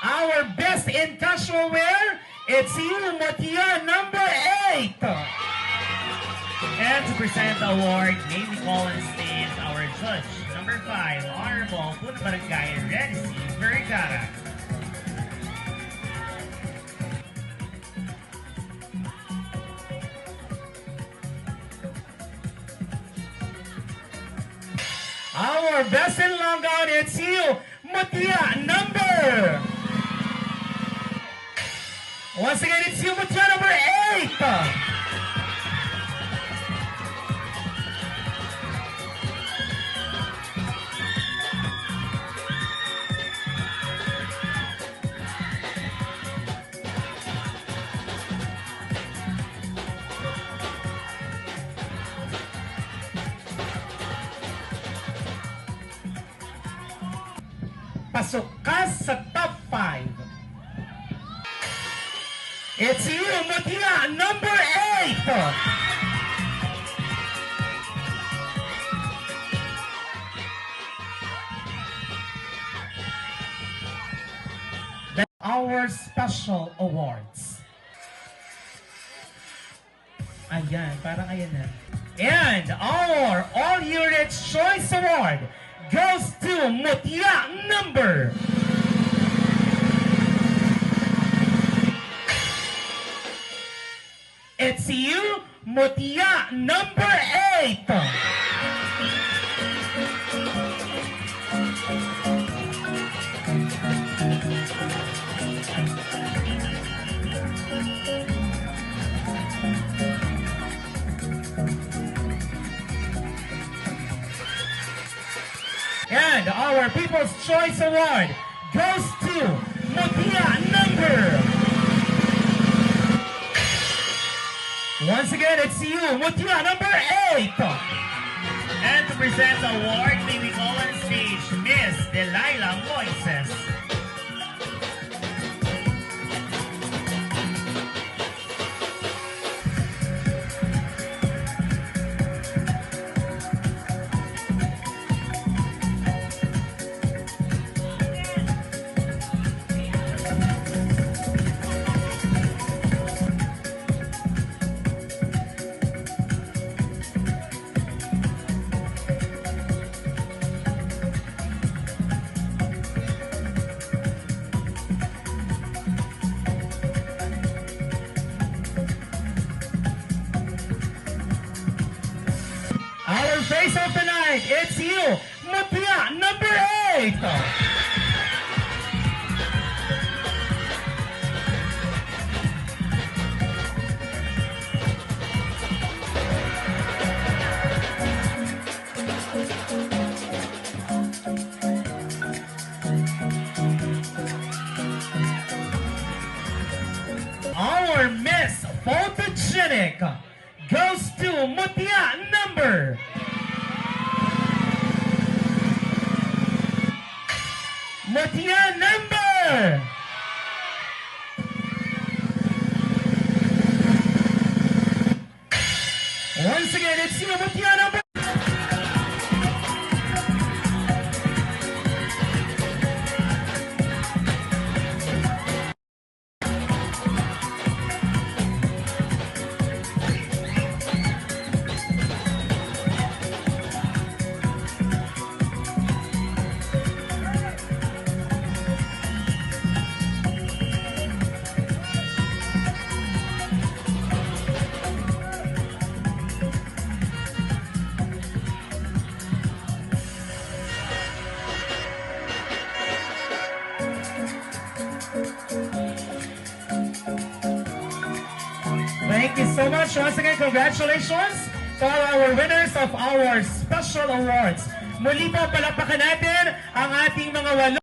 Our best in casual wear, it's you, Motia, number 8. And to present the award, may we call on stage our judge, number 5, Honorable Punbarangay Renzi Vergara. Our best in long gown, it's you, Motia, number. Once again, it's you, Motia, number 8. Pasok ka sa top 5. It's you, Motia, number 8. Our special awards. Ayan, parang ayan na. And our All Units Choice Award goes to Motia number. It's you, Motia number 8. And our People's Choice Award goes to Motia number. Once again, it's you, Motia number 8. And to present the award, may we call on stage Miss Delilah Moises. Our face of the night, it's you, Motia number 8. Our Miss Photogenic goes to Motia number. Motia number. Once again, it's you, Motia number. Thank you so much. Once again, congratulations to all our winners of our special awards. Muli po, palakpakan natin ang ating mga walo.